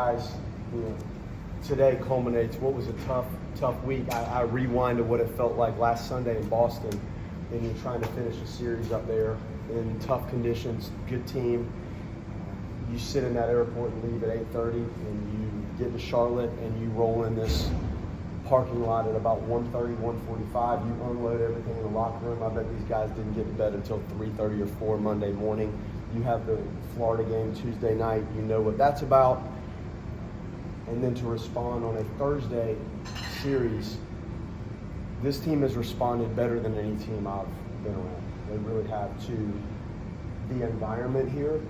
Guys, today culminates what was a tough week. I rewinded what it felt like last Sunday in Boston, and you're trying to finish a series up there in tough conditions, good team. You sit in that airport and leave at 8:30, and you get to Charlotte, and you roll in this parking lot at about 1:30, 1:45. You unload everything in the locker room. I bet these guys didn't get to bed until 3:30 or 4 Monday morning. You have the Florida game Tuesday night. You know what that's about. And then to respond on a Thursday series, this team has responded better than any team I've been around. They really have, to the environment here,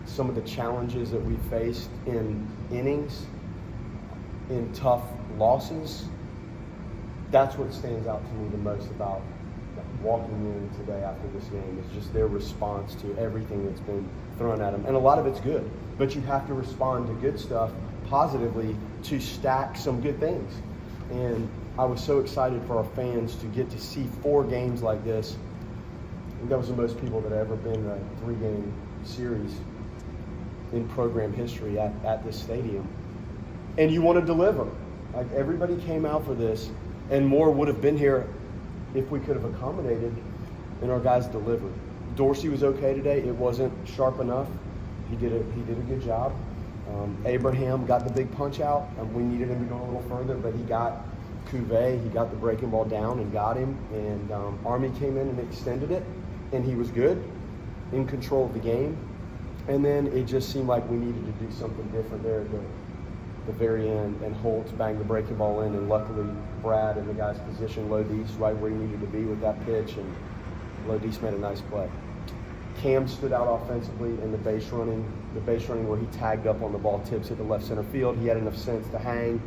some of the challenges that we faced in innings, in tough losses. That's what stands out to me the most about walking in today after this game, is just their response to everything that's been thrown at them. And a lot of it's good, but you have to respond to good stuff positively to stack some good things. And I was so excited for our fans to get to see 4 games like this. I think that was the most people that have ever been in a 3-game series in program history at this stadium. And you want to deliver. Like, everybody came out for this, and more would have been here if we could have accommodated, and our guys delivered. Dorsey was okay today. It wasn't sharp enough. He did a good job. Abraham got the big punch out, and we needed him to go a little further, but he got Cuvée, he got the breaking ball down and got him, and Army came in and extended it, and he was good, in control of the game. And then it just seemed like we needed to do something different there at the very end, and Holtz banged the breaking ball in, and luckily Brad and the guys positioned Lodis right where he needed to be with that pitch, and Lodis made a nice play. Cam stood out offensively in the base running where he tagged up on the ball, tips hit the left center field. He had enough sense to hang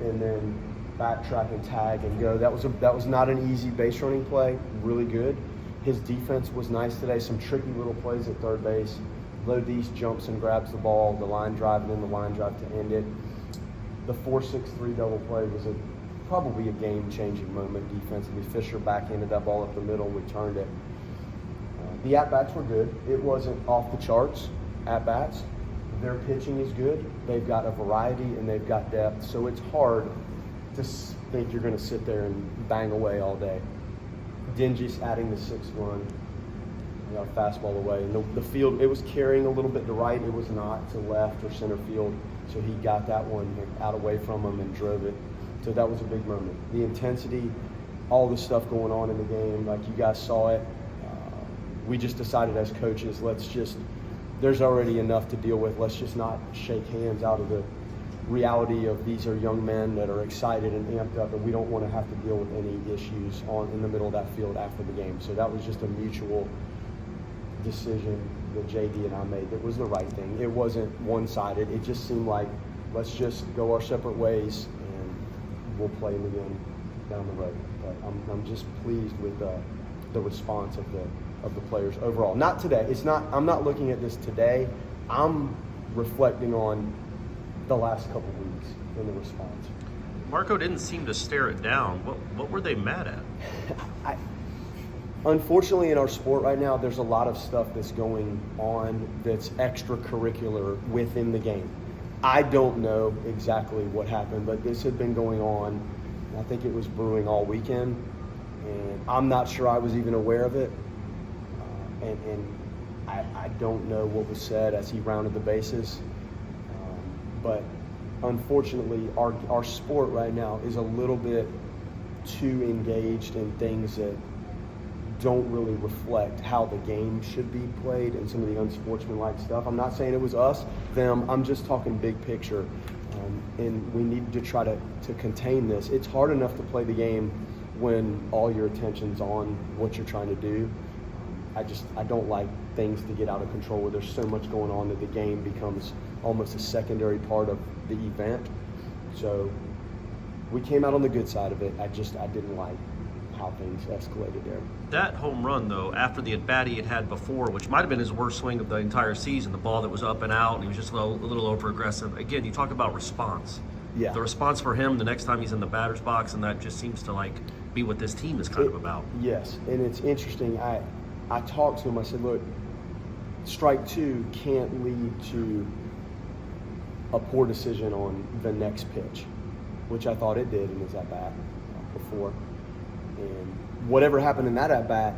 and then backtrack and tag and go. That was not an easy base running play, really good. His defense was nice today, some tricky little plays at third base. Lodis jumps and grabs the ball, the line drive, and then the line drive to end it. The 4-6-3 double play was probably a game-changing moment defensively. Fisher backhanded that ball up the middle, returned it. The at-bats were good. It wasn't off the charts at-bats. Their pitching is good. They've got a variety and they've got depth, so it's hard to think you're going to sit there and bang away all day. Dingus adding the 6th run, fastball away. And the field, it was carrying a little bit to right. It was not to left or center field, so he got that one out away from him and drove it. So that was a big moment. The intensity, all the stuff going on in the game, like you guys saw it. We just decided as coaches, there's already enough to deal with. Let's just not shake hands out of the reality of these are young men that are excited and amped up, and we don't want to have to deal with any issues in the middle of that field after the game. So that was just a mutual decision that JD and I made that was the right thing. It wasn't one-sided. It just seemed like, let's just go our separate ways and we'll play them again down the road. But I'm just pleased with the response of the players overall. Not today. I'm not looking at this today. I'm reflecting on the last couple weeks in the response. Marco didn't seem to stare it down. What were they mad at? Unfortunately, in our sport right now, there's a lot of stuff that's going on that's extracurricular within the game. I don't know exactly what happened, but this had been going on. I think it was brewing all weekend, and I'm not sure I was even aware of it. And I don't know what was said as he rounded the bases. But unfortunately, our sport right now is a little bit too engaged in things that don't really reflect how the game should be played and some of the unsportsmanlike stuff. I'm not saying it was us, them. I'm just talking big picture. And we need to try to contain this. It's hard enough to play the game when all your attention's on what you're trying to do. I don't like things to get out of control where there's so much going on that the game becomes almost a secondary part of the event. So we came out on the good side of it. I didn't like how things escalated there. That home run, though, after the at-bat he had before, which might have been his worst swing of the entire season, the ball that was up and out, and he was just a little over-aggressive. Again, you talk about response. Yeah. The response for him the next time he's in the batter's box, and that just seems to be what this team is kind of about. Yes, and it's interesting. I talked to him. I said, look, strike 2 can't lead to a poor decision on the next pitch, which I thought it did in his at-bat before. And whatever happened in that at-bat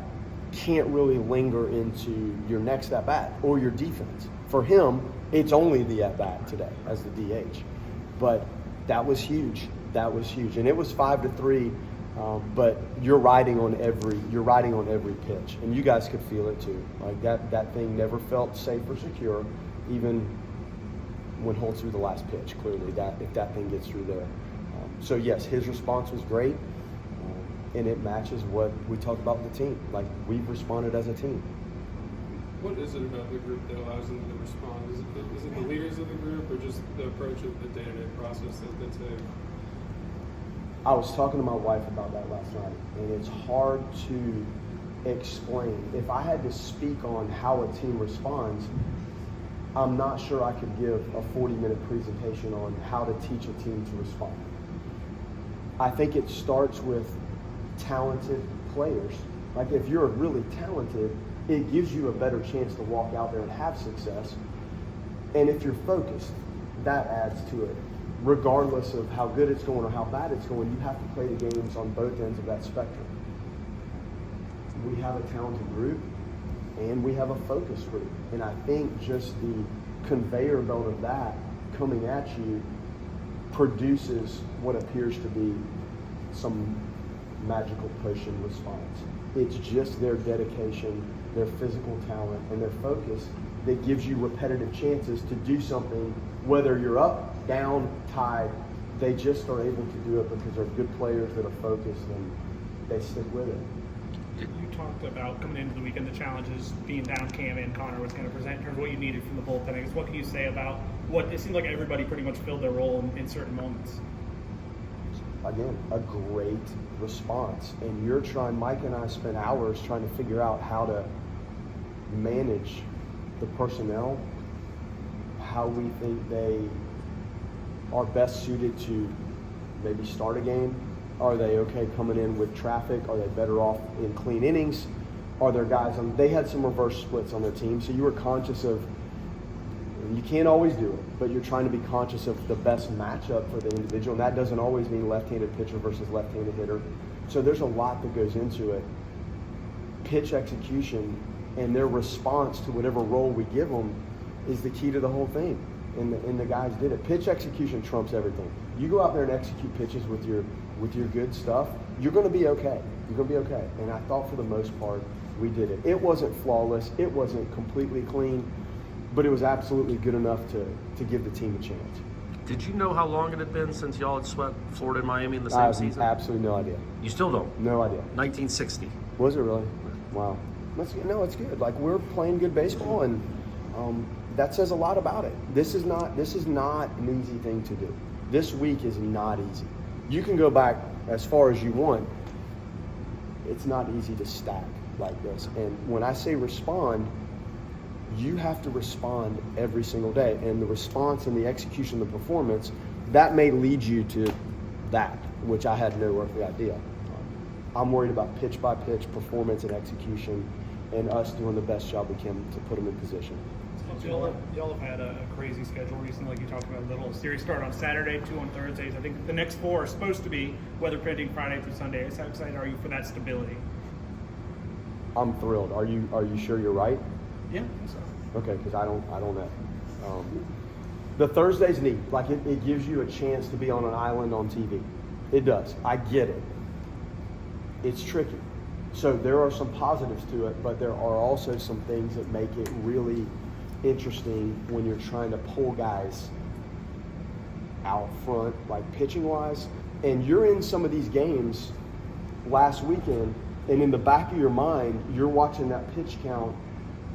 can't really linger into your next at-bat or your defense. For him, it's only the at-bat today as the DH. But that was huge. That was huge. And it was 5-3, but you're riding on every pitch. And you guys could feel it too. Like that thing never felt safe or secure, even when Holt threw the last pitch, clearly, if that thing gets through there. So yes, his response was great. And it matches what we talked about with the team. Like, we've responded as a team. What is it about the group that allows them to respond? Is it the leaders of the group, or just the approach of the day-to-day process that they take? I was talking to my wife about that last night, and it's hard to explain. If I had to speak on how a team responds, I'm not sure I could give a 40-minute presentation on how to teach a team to respond. I think it starts with talented players. Like, if you're really talented, it gives you a better chance to walk out there and have success. And if you're focused, that adds to it. Regardless of how good it's going or how bad it's going, you have to play the games on both ends of that spectrum. We have a talented group and we have a focused group. And I think just the conveyor belt of that coming at you produces what appears to be some magical potion response. It's just their dedication, their physical talent, and their focus that gives you repetitive chances to do something, whether you're up, down, tied. They just are able to do it because they're good players that are focused and they stick with it. You talked about coming into the weekend, the challenges being down Cam and Connor was going to present in terms of what you needed from the bullpen. I guess, what can you say about what it seemed like everybody pretty much filled their role in certain moments? Again, a great response. And Mike and I spent hours trying to figure out how to manage the personnel, how we think they are best suited to maybe start a game. Are they okay coming in with traffic? Are they better off in clean innings? Are there guys they had some reverse splits on their team, so you were conscious of, you can't always do it, but you're trying to be conscious of the best matchup for the individual, and that doesn't always mean left-handed pitcher versus left-handed hitter. So there's a lot that goes into it. Pitch execution and their response to whatever role we give them is the key to the whole thing, and the guys did it. Pitch execution trumps everything. You go out there and execute pitches with your good stuff, you're going to be okay. You're going to be okay. And I thought for the most part we did it. It wasn't flawless. It wasn't completely clean, but it was absolutely good enough to give the team a chance. Did you know how long it had been since y'all had swept Florida and Miami in the same season? Absolutely no idea. You still don't? No idea. 1960. Was it really? Wow. No, it's good. Like, we're playing good baseball, and that says a lot about it. This is not an easy thing to do. This week is not easy. You can go back as far as you want. It's not easy to stack like this. And when I say respond, you have to respond every single day. And the response and the execution, the performance, that may lead you to that, which I had no earthly idea. I'm worried about pitch by pitch performance and execution, and us doing the best job we can to put them in position. Y'all have had a crazy schedule recently, like you talked about. A little series start on Saturday, 2 on Thursdays. I think the next 4 are supposed to be weather pending Friday through Sunday. How excited are you for that stability? I'm thrilled. Are you sure you're right? Yeah. Okay, because I don't know. The Thursday's neat. Like, it gives you a chance to be on an island on TV. It does. I get it. It's tricky. So there are some positives to it, but there are also some things that make it really interesting when you're trying to pull guys out front, like pitching-wise. And you're in some of these games last weekend, and in the back of your mind, you're watching that pitch count,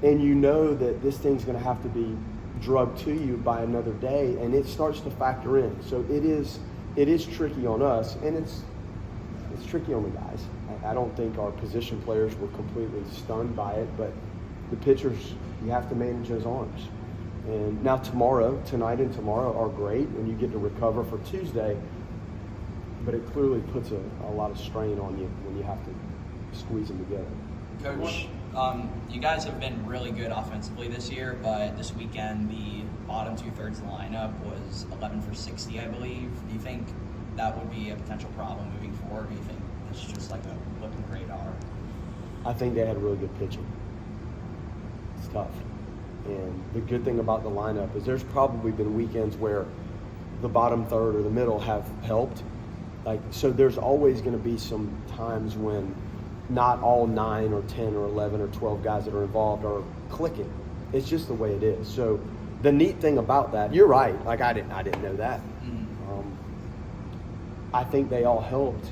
and you know that this thing's going to have to be drugged to you by another day, and it starts to factor in. So it is tricky on us, and it's tricky on the guys. I don't think our position players were completely stunned by it, but the pitchers, you have to manage those arms. And now tonight and tomorrow are great, and you get to recover for Tuesday, but it clearly puts a lot of strain on you when you have to squeeze them together. Coach, you guys have been really good offensively this year, but this weekend the bottom 2/3 of the lineup was 11 for 60, I believe. Do you think that would be a potential problem moving forward? Do you think it's just like a blip in the radar? I think they had really good pitching. It's tough. And the good thing about the lineup is there's probably been weekends where the bottom third or the middle have helped. So there's always going to be some times when not all 9 or 10 or 11 or 12 guys that are involved are clicking. It's just the way it is. So the neat thing about that, you're right. I didn't know that. I think they all helped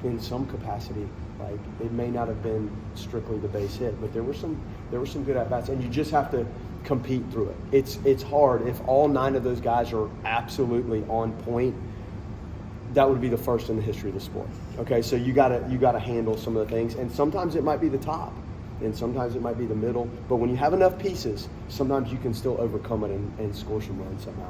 in some capacity. It may not have been strictly the base hit, but there were some good at bats, and you just have to compete through it. It's hard. If all 9 of those guys are absolutely on point, that would be the first in the history of the sport. Okay, so you gotta handle some of the things, and sometimes it might be the top, and sometimes it might be the middle. But when you have enough pieces, sometimes you can still overcome it and score some runs somehow.